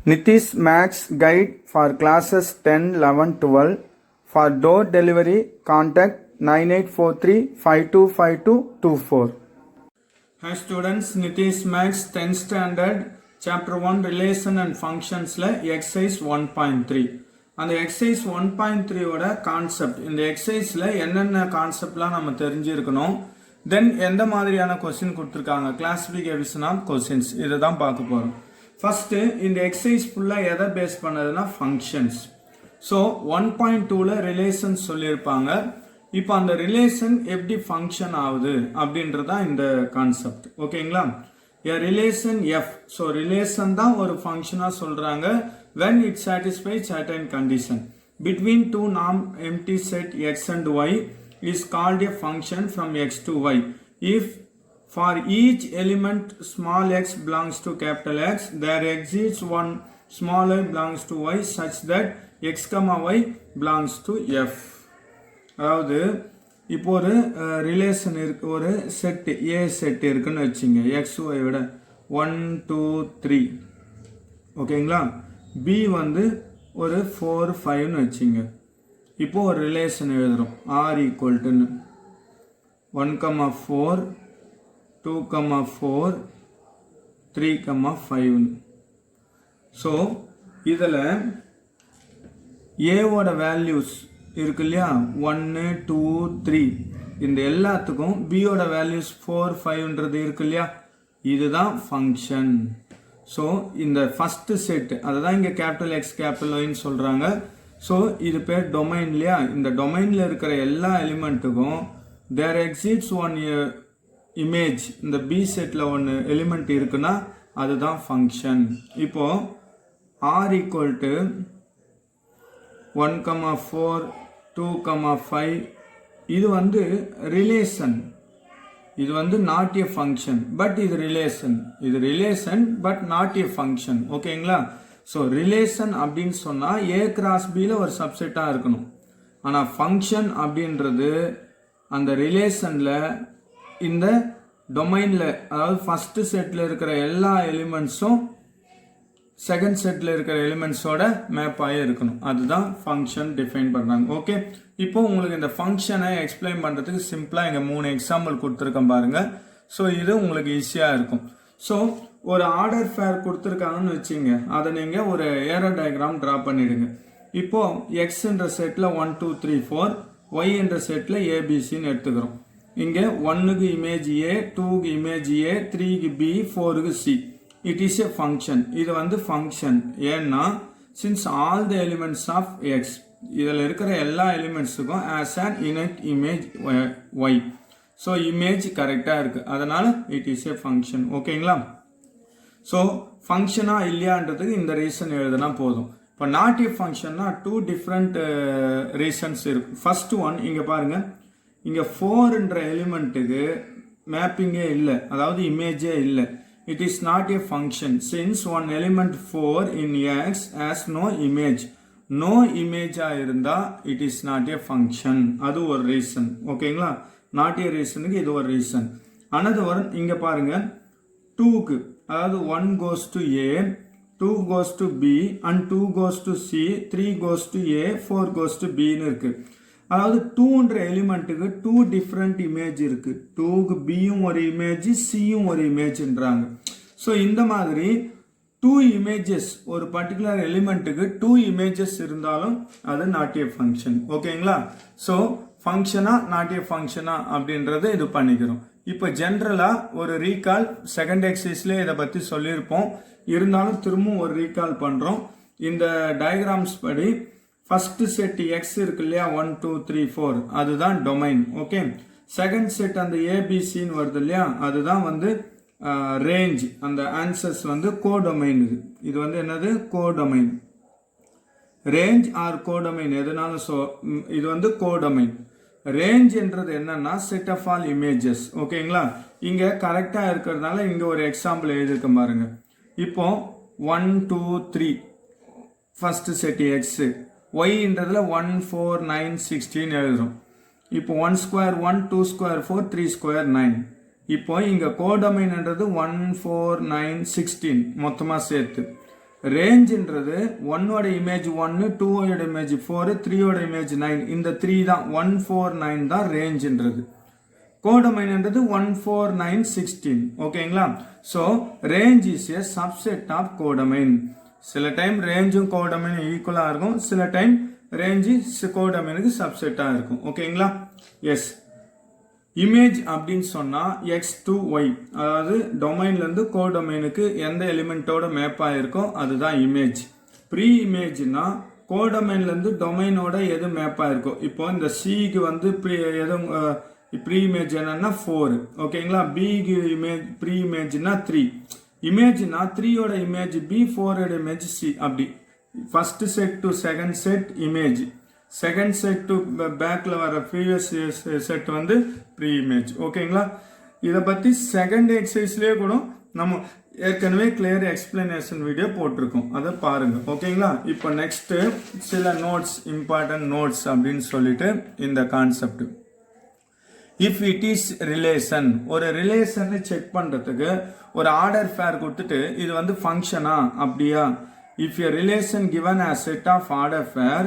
Nitish Max Guide for classes 10, 11, 12. For door delivery, contact 9843-525224. Hi students, Nitish Max 10th standard, chapter 1 relation and functions exercise 1.3. அந்த exercise 1.3 ஓட concept இந்த எக்ஸசைஸ்ல என்னென்ன கான்செப்ட்லாம் நம்ம தெரிஞ்சிருக்கணும், தென் எந்த மாதிரியான கொஸ்டின் கொடுத்துருக்காங்க, கிளாசிஃபிகேஷன் ஆஃப் கொஸ்டின்ஸ், இதை தான் பார்க்க போகிறோம். ஃபர்ஸ்ட்டு இந்த எக்ஸசைஸ் ஃபுல்லாக எதை பேஸ் பண்ணதுன்னா ஃபங்க்ஷன்ஸ். ஸோ 1.2ல ரிலேஷன்ஸ் சொல்லியிருப்பாங்க. இப்போ அந்த ரிலேஷன் எப்படி ஃபங்க்ஷன் ஆகுது அப்படின்றது தான் இந்த கான்செப்ட். ஓகேங்களா? Relation F. ஸோ ரிலேஷன் தான் ஒரு ஃபங்க்ஷனாக சொல்கிறாங்க when it satisfies certain condition between two non-empty set x and y is called a function from x to y if for each element small x belongs to capital X there exists one small y belongs to y such that x comma y belongs to f. அதாவது இப்போ ஒரு relation இருக்கு, ஒரு set ஏ set இருக்குன்னு வச்சுங்க, X Y விட 1 2 3. ஓகேங்களா? B வந்து ஒரு 4 5ன்னு வச்சுங்க. இப்போ ஒரு ரிலேஷன் எழுதுறோம், ஆர் ஈக்குவல்ட்டுன்னு 1,4 2,4 3,5. ஸோ இதில் ஏவோட வேல்யூஸ் இருக்கு இல்லையா, 1 2 3, இந்த எல்லாத்துக்கும் பியோட வேல்யூஸ் 4 5ன்றது இருக்கு இல்லையா, இதுதான் ஃபங்க்ஷன். ஸோ இந்த ஃபர்ஸ்ட் செட் அதை தான் இங்கே கேபிட்டல் எக்ஸ் கேபிட்டல் ஒய்ன்னு சொல்கிறாங்க. ஸோ இது பேர் டொமைன் இல்லையா, இந்த டொமைனில் இருக்கிற எல்லா எலிமெண்ட்டுக்கும் தேர் எக்ஸிட்ஸ் ஒன் இமேஜ், இந்த பி செட்டில் ஒன்று எலிமெண்ட் இருக்குன்னா அதுதான் ஃபங்க்ஷன். இப்போது ஆர் ஈக்குவல் டு 1,4 2,5 இது வந்து ரிலேஷன், இது வந்து நாட் ஏ ஃபங்க்ஷன் பட் இது ரிலேஷன், இது relation but not a function. ஓகேங்களா? ஸோ ரிலேஷன் அப்படின்னு சொன்னால் ஏ கிராஸ் பியில் ஒரு சப்செட்டாக இருக்கணும். ஆனால் ஃபங்க்ஷன் அப்படின்றது அந்த ரிலேஷனில் இந்த டொமைனில், அதாவது ஃபஸ்ட்டு செட்டில் இருக்கிற எல்லா எலிமெண்ட்ஸும் செகண்ட் செட்டில் இருக்கிற எலிமெண்ட்ஸோட மேப் ஆகி இருக்கணும். அதுதான் ஃபங்க்ஷன் டிஃபைன் பண்ணுறாங்க. ஓகே, இப்போ உங்களுக்கு இந்த ஃபங்க்ஷனை எக்ஸ்பிளைன் பண்ணுறதுக்கு சிம்பிளாக இங்கே 3 எக்ஸாம்பிள் கொடுத்துருக்கேன் பாருங்கள். ஸோ இது உங்களுக்கு ஈஸியாக இருக்கும். ஸோ ஒரு ஆர்டர் ஃபேர் கொடுத்துருக்காங்கன்னு வச்சுங்க, அதை நீங்கள் ஒரு ஏரோ டயக்ராம் ட்ரா பண்ணிடுங்க. இப்போது எக்ஸ்ன்ற செட்டில் 1 2 3 4, ஒய் என்ற செட்டில் ஏபிசின்னு எடுத்துக்கிறோம். இங்கே 1க்கு இமேஜ் ஏ, 2க்கு இமேஜ் ஏ, 3க்கு பி, 4க்கு C. It is a function. இது வந்து ஃபங்க்ஷன். ஏன்னா since all the elements of X, இதில் இருக்கிற எல்லா எலிமெண்ட்ஸுக்கும் as an unit image Y. So image கரெக்டாக இருக்குது, அதனால் இட் இஸ் எ ஃபங்க்ஷன். ஓகேங்களா? ஸோ ஃபங்க்ஷனாக இல்லையான்றதுக்கு இந்த ரீசன் எழுதுனா போதும். இப்போ நாட் எ ஃபங்க்ஷன்னா 2 டிஃப்ரெண்ட் ரீசன்ஸ் இருக்குது. ஃபர்ஸ்ட் ஒன் இங்கே பாருங்கள், இங்கே 4ன்ற எலிமெண்ட்டுக்கு மேப்பிங்கே இல்லை, அதாவது இமேஜே இல்லை. It is not a function since one element 4 in X has no image. No image இருந்தா it is not a function. அது ஒரு reason. ஓகேங்களா? not a reasonக்கு இது ஒரு reason. another one இங்க பாருங்க, 2க்கு, அதாவது 1 goes to A, 2 goes to B and 2 goes to C, 3 goes to A, 4 goes to B ன்னு இருக்கு. அதாவது 2ன்ற எலிமெண்ட்டுக்கு 2 டிஃப்ரெண்ட் இமேஜ் இருக்கு. 2க்கு பியும் ஒரு இமேஜ், சியும் ஒரு இமேஜ்ன்றாங்க. ஸோ இந்த மாதிரி 2 இமேஜஸ், ஒரு பர்டிகுலர் எலிமெண்ட்டுக்கு 2 இமேஜஸ் இருந்தாலும் அது நாட் ஏ ஃபங்க்ஷன். ஓகேங்களா? ஸோ ஃபங்க்ஷனா நாட் ஏ ஃபங்க்ஷனா அப்படின்றத இது பண்ணிக்கிறோம். இப்போ ஜென்ரலாக ஒரு ரீகால் செகண்ட் எக்ஸசைஸ்லேயே இதை பற்றி சொல்லியிருப்போம், இருந்தாலும் திரும்பவும் ஒரு ரீகால் பண்ணுறோம். இந்த டயக்ராம்ஸ் படி ஃபர்ஸ்ட் செட் எக்ஸ் இருக்கு இல்லையா, 1 2 3 4, அதுதான் டொமைன். ஓகே, செகண்ட் செட் அந்த ஏபிசின்னு வருது இல்லையா, அதுதான் வந்து ரேஞ்ச். அந்த ஆன்சர்ஸ் வந்து கோடொமைன். இது வந்து என்னது, கோடொமைன். ரேஞ்ச் ஆர் கோடொமைன் எதுனாலும். ஸோ இது வந்து கோடொமைன். ரேஞ்ச் என்றது என்னன்னா செட் ஆஃப் ஆல் இமேஜஸ். ஓகேங்களா? இங்கே கரெக்டாக இருக்கிறதுனால இங்கே ஒரு எக்ஸாம்பிள் எழுதிருக்க பாருங்க. இப்போ 1 2 3 ஃபர்ஸ்ட் செட் எக்ஸ், ஒய்ன்றதுல 1 4 9 16 எழுதுறோம். இப்போ 1 ஸ்கொயர் 1, 2 ஸ்கொயர் 4, 3 ஸ்கொயர் 9. இப்போ இங்க கோடொமைன்ன்றது 1 4 9 16 மொத்தமா சேர்த்து. ரேஞ்சுன்றது 1ஓட இமேஜ் 1, 2ஓட இமேஜ் 4, 3ஓட இமேஜ் 9. இந்த 3 தான் 149 தான் ரேஞ்சுன்றது. கோடமைன்ன்றது 14916. ஓகேங்களா? So range is a subset of codomain. சில டைம் ரேஞ்சும் கோடமைன் ஈக்குவலாக இருக்கும், சில டைம் ரேஞ்சு கோடமைனுக்கு சப்செட்டாக இருக்கும். ஓகேங்களா? எஸ். இமேஜ் அப்படின்னு சொன்னால் எக்ஸ் டு ஒய், அதாவது டொமைன்லேருந்து கோடொமைனுக்கு எந்த எலிமெண்ட்டோட மேப் ஆகிருக்கோ அதுதான் இமேஜ். ப்ரீ இமேஜ்னா கோடொமைன்லேருந்து டொமைனோட எது மேப் ஆகிருக்கோ. இப்போ இந்த சிக்கு வந்து ப்ரீ இமேஜ் என்னன்னா 4. ஓகேங்களா? பிக்கு இமேஜ் ப்ரீ இமேஜ்னா 3. இமேஜ்னா 3ஓட இமேஜ் பி, 4ஓட இமேஜ் சி. அப்படி first set to second set image, second set to பேக்ல வர ப்ரீவியஸ் செட் வந்து ப்ரீ இமேஜ். ஓகேங்களா? இதை பற்றி செகண்ட் எக்ஸசைஸ்லேயே கூட நம்ம ஏற்கனவே கிளியர் எக்ஸ்பிளனேஷன் வீடியோ போட்டிருக்கோம், அதை பாருங்க. ஓகேங்களா? இப்போ நெக்ஸ்ட் சில நோட்ஸ், இம்பார்ட்டன்ட் நோட்ஸ் அப்படின்னு சொல்லிட்டு இந்த concept. If it is relation, ஒரு ரிலேஷன் செக் பண்றதுக்கு ஒரு ஆர்டர் ஃபேர் கொடுத்துட்டு இது வந்து ஃபங்க்ஷனா அப்படியா. If a relation given as set of order pair,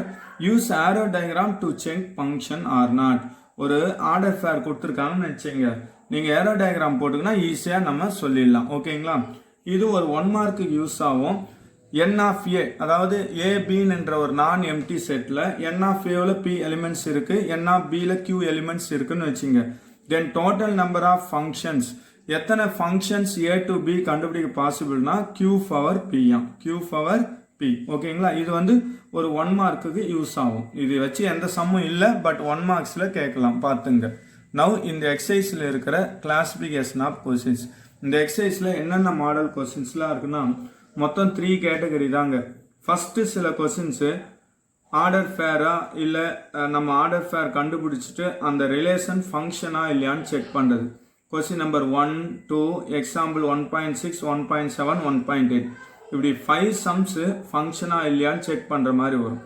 use arrow diagram to check function or not. ஒரு ஆர்டர் ஃபேர் கொடுத்துருக்காங்கன்னு நினைச்சீங்க, நீங்க ஏரோ டயக்ராம் போட்டுங்கன்னா ஈஸியா நம்ம சொல்லிடலாம். ஓகேங்களா? இது ஒரு 1 மார்க்கு யூஸ் ஆகும். n ஆஃப் ஏ, அதாவது ஏ பின்ற ஒரு நான் எம்டி செட்ல n ஆஃப் ஏல p எலிமெண்ட்ஸ் இருக்கு, n ஆஃப் பில q எலிமெண்ட்ஸ் இருக்குன்னு வச்சுங்க. Then total number of functions, எத்தனை ஃபங்க்ஷன்ஸ் ஏ டு பி கண்டுபிடிக்க பாசிபிள்னா q power p, q power p. ஓகேங்களா? இது வந்து ஒரு 1 மார்க்குக்கு யூஸ் ஆகும். இது வச்சு எந்த சம்மும் இல்லை, பட் 1 மார்க்ஸ்ல கேட்கலாம், பார்த்துங்க. நவ் இந்த எக்ஸசைஸ்ல இருக்கிற கிளாசிபிகேஷன் ஆஃப் கொஸ்டின்ஸ். இந்த எக்ஸசைஸ்ல என்னென்ன மாடல் கொஸ்டின்ஸ்லாம் இருக்குன்னா மொத்தம் 3 கேட்டகரி தாங்க. ஃபர்ஸ்ட் சில கொஸ்டின்ஸ் ஆர்டர் ஃபேரா இல்லை நம்ம ஆர்டர் ஃபேர் கண்டுபிடிச்சிட்டு அந்த ரிலேஷன் ஃபங்க்ஷனா இல்லையான்னு செக் பண்ணுறது. கொஸ்டின் நம்பர் 1, 2, எக்ஸாம்பிள் 1.6, 1.7, 1.8, இப்படி 5 சம்ஸ் ஃபங்க்ஷனா இல்லையான்னு செக் பண்ணுற மாதிரி வரும்.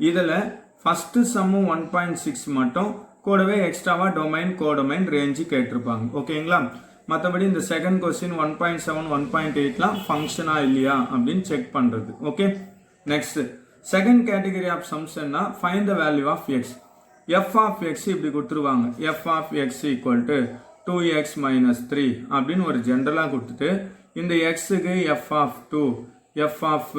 இதில் ஃபர்ஸ்ட் சம்மும் 1.6 மட்டும், கூடவே எக்ஸ்ட்ராவா டொமைன், கோடொமைன், ரேஞ்சு கேட்டிருப்பாங்க. ஓகேங்களா? மற்றபடி இந்த செகண்ட் கொஸ்டின் 1.7, 1.8லாம் ஃபங்க்ஷனா இல்லையா அப்படின்னு செக் பண்ணுறது. Okay. Next second category of sums என்ன, find the value of X. F of X இப்படி கொடுத்துருவாங்க. F of X equal to 2x minus 3 அப்படின்னு ஒரு ஜென்ரலாக கொடுத்துட்டு இந்த எக்ஸுக்கு F of 2, F of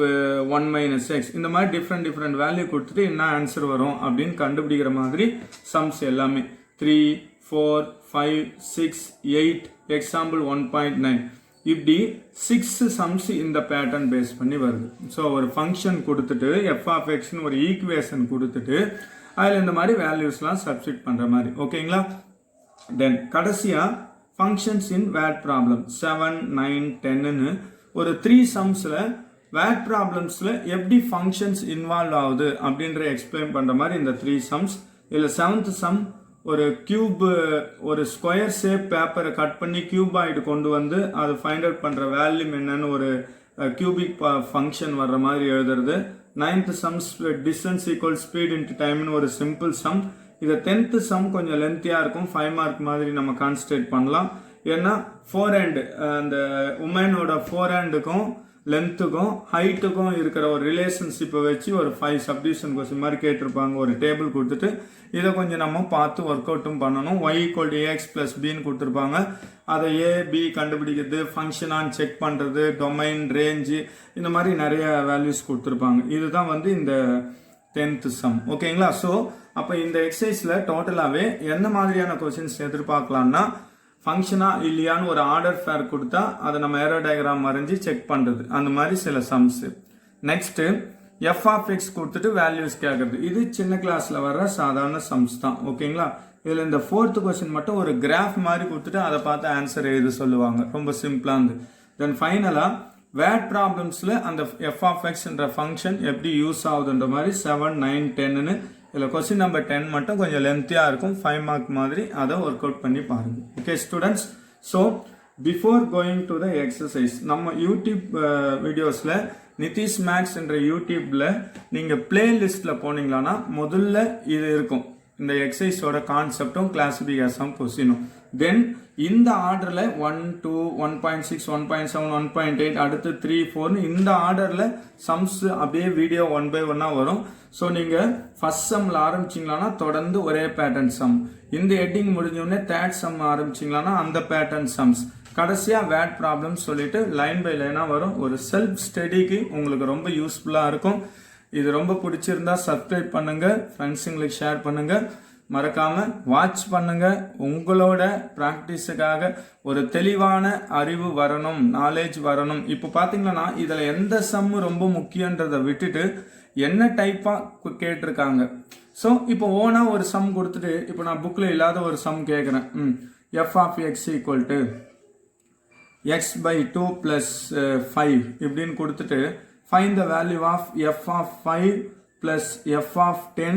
1 minus X, இந்த மாதிரி டிஃப்ரெண்ட் வேல்யூ கொடுத்துட்டு என்ன ஆன்சர் வரும் அப்படின்னு கண்டுபிடிக்கிற மாதிரி சம்ஸ் எல்லாமே 3, 4, 5, 6, 8, எக்ஸாம்பிள் 1.9, இப்படி 6 சம்ஸ் இந்த பேட்டர்ன் பேஸ் பண்ணி வருது. ஸோ ஒரு ஃபங்க்ஷன் கொடுத்துட்டு எஃப் ஆஃப் எக்ஸ்னு ஒரு ஈக்குவேஷன் கொடுத்துட்டு அதில் இந்த மாதிரி வேல்யூஸ்லாம் சப்ஸ்டிட் பண்ணுற மாதிரி. ஓகேங்களா? தென் கடைசியா ஃபங்க்ஷன்ஸ் இன் வேட் ப்ராப்ளம் 7, 9, 10ன்னு ஒரு 3 சம்ஸ்ல வேட் ப்ராப்ளம்ஸ்ல எப்படி ஃபங்க்ஷன்ஸ் இன்வால்வ் ஆகுது அப்படின்ற எக்ஸ்பிளைன் பண்ற மாதிரி இந்த 3 சம்ஸ். இதுல 7th சம் ஒரு கியூப், ஒரு ஸ்கொயர் ஷேப் பேப்பரை கட் பண்ணி கியூபாய்டு கொண்டு வந்து அது ஃபைண்ட் அவுட் பண்ற வேல்யூம் என்னன்னு ஒரு கியூபிக் ஃபங்க்ஷன் வர்ற மாதிரி எழுதுறது. 9th sums distance equal speed into டைம்னு ஒரு சிம்பிள் சம். இது 10th சம் கொஞ்சம் லென்த்தியா இருக்கும், 5 மார்க் மாதிரி நம்ம கான்சன்ட்ரேட் பண்ணலாம். ஏன்னா 4 ஹேண்ட், அந்த உமனோட 4 ஹேண்டுக்கும் லென்த்துக்கும் ஹைட்டுக்கும் இருக்கிற ஒரு ரிலேஷன்ஷிப்பை வச்சு ஒரு 5 சப்டிவிஷன் கொஸ்டின் மாதிரி கேட்டிருப்பாங்க. ஒரு டேபிள் கொடுத்துட்டு இதை கொஞ்சம் நம்ம பார்த்து ஒர்க் அவுட்டும் பண்ணணும். y equal to ax plus பின்னு கொடுத்துருப்பாங்க. அதை ஏ பி கண்டுபிடிக்கிறது, ஃபங்க்ஷனான்னு செக் பண்ணுறது, டொமைன், ரேஞ்சு, இந்த மாதிரி நிறைய வேல்யூஸ் கொடுத்துருப்பாங்க. இதுதான் வந்து இந்த 10th சம். ஓகேங்களா? ஸோ அப்போ இந்த எக்ஸசைஸ்ல டோட்டலாகவே என்ன மாதிரியான கொஸ்டின்ஸ் எதிர்பார்க்கலாம்னா ஃபங்க்ஷனா இல்லையான்னு ஒரு ஆர்டர் ஃபேர் கொடுத்தா அதை நம்ம ஏரோ டயக்ராம் வரைஞ்சி செக் பண்ணுறது, அந்த மாதிரி சில sums. Next F of X கொடுத்துட்டு வேல்யூஸ் கேட்கறது. இது சின்ன கிளாஸ்ல வர்ற சாதாரண சம்ஸ் தான். ஓகேங்களா? இதில் இந்த 4th கொஸ்டின் மட்டும் ஒரு கிராஃப் மாதிரி கொடுத்துட்டு அதை பார்த்து ஆன்சர் எழுத சொல்லுவாங்க. ரொம்ப சிம்பிளாக இருந்து. தென் ஃபைனலாக வேட் ப்ராப்ளம்ஸ்ல அந்த எஃப் ஆஃப் எக்ஸ்ன்ற ஃபங்க்ஷன் எப்படி யூஸ் ஆகுதுன்ற மாதிரி 7, 9, 10ன்னு இதில் கொஸ்டின் நம்பர் 10 மட்டும் கொஞ்சம் லென்த்தியாக இருக்கும், 5 மார்க் மாதிரி. அதை ஒர்க் அவுட் பண்ணி பாருங்க. Okay students, so before going to the exercise, நம்ம யூடியூப் வீடியோஸில் நிதிஷ் மேக்ஸ் என்ற யூடியூப்ல நீங்கள் பிளேலிஸ்ட்ல போனீங்களான்னா முதல்ல இது இருக்கும், இந்த எக்ஸசைஸோட கான்செப்டும் கிளாசிபிகேஷன் கொஸ்டினும். தென் இந்த ஆர்டரில் 1 2 1.6 1.7 1.8 அடுத்து 3 4 இந்த ஆர்டரில் சம்ஸ் அப்படியே வீடியோ 1 by 1 வரும். ஸோ நீங்கள் ஃபர்ஸ்ட் சம்மில் ஆரம்பிச்சிங்களான்னா தொடர்ந்து ஒரே பேட்டர்ன் சம், இந்த ஹெட்டிங் முடிஞ்சோடனே தேர்ட் சம் ஆரம்பிச்சிங்களான்னா அந்த பேட்டர்ன் சம்ஸ், கடைசியாக வேட் ப்ராப்ளம் சொல்லிட்டு லைன் பை லைனாக வரும். ஒரு செல்ஃப் ஸ்டடிக்கு உங்களுக்கு ரொம்ப யூஸ்ஃபுல்லாக இருக்கும். இது ரொம்ப பிடிச்சிருந்தா சப்ஸ்கிரைப் பண்ணுங்க, ஃப்ரெண்ட்ஸுங்களுக்கு ஷேர் பண்ணுங்க, மறக்காம வாட்ச் பண்ணுங்க. உங்களோட ப்ராக்டிஸுக்காக ஒரு தெளிவான அறிவு வரணும், நாலேஜ் வரணும். இப்போ பார்த்தீங்கன்னா இதில் எந்த சம் ரொம்ப முக்கியன்றதை விட்டுட்டு என்ன டைப்பாக கேட்டிருக்காங்க. ஸோ இப்போ ஓனா ஒரு சம் கொடுத்துட்டு இப்போ நான் புக்கில் இல்லாத ஒரு சம் கேட்குறேன். F of X equal to X by 2 + 5 இப்படின்னு கொடுத்துட்டு find the value of f of 5 plus f of 10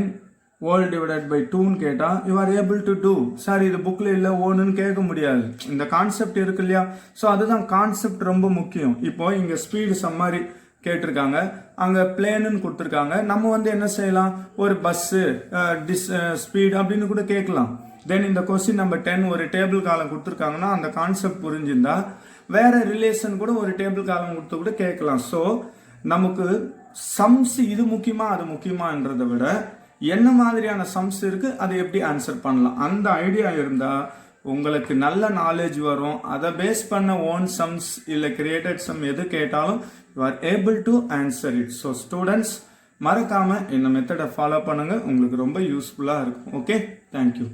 whole divided by 2 கேட்டா you are able to do. Sir இது புக்ல இல்ல ஓனுன்னு கேட்க முடியாது, இந்த கான்செப்ட் இருக்கு இல்லையா. ஸோ அதுதான் கான்செப்ட் ரொம்ப முக்கியம். இப்போ இங்க ஸ்பீடு சம்மாரி கேட்டிருக்காங்க, அங்க பிளேன்னு கொடுத்துருக்காங்க. நம்ம வந்து என்ன செய்யலாம், ஒரு பஸ்ஸு ஸ்பீட் அப்படின்னு கூட கேட்கலாம். தென் இந்த கொஸ்டின் நம்பர் 10 ஒரு டேபிள் காலம் கொடுத்துருக்காங்கன்னா அந்த கான்செப்ட் புரிஞ்சிருந்தா வேற ரிலேஷன் கூட ஒரு டேபிள் காலம் கொடுத்து கூட கேட்கலாம். ஸோ நமக்கு சம்ஸ் இது முக்கியமா அது முக்கியமான்றதை விட என்ன மாதிரியான சம்ஸ் இருக்கு அதை எப்படி ஆன்சர் பண்ணலாம் அந்த ஐடியா இருந்தா உங்களுக்கு நல்ல நாலேஜ் வரும். அதை பேஸ் பண்ண ஓன் சம்ஸ் இல்லை கிரியேட்டட் சம் எது கேட்டாலும் you are able to answer it. So students மறக்காம இந்த மெத்தடை ஃபாலோ பண்ணுங்க, உங்களுக்கு ரொம்ப யூஸ்ஃபுல்லா இருக்கும். Okay, thank you.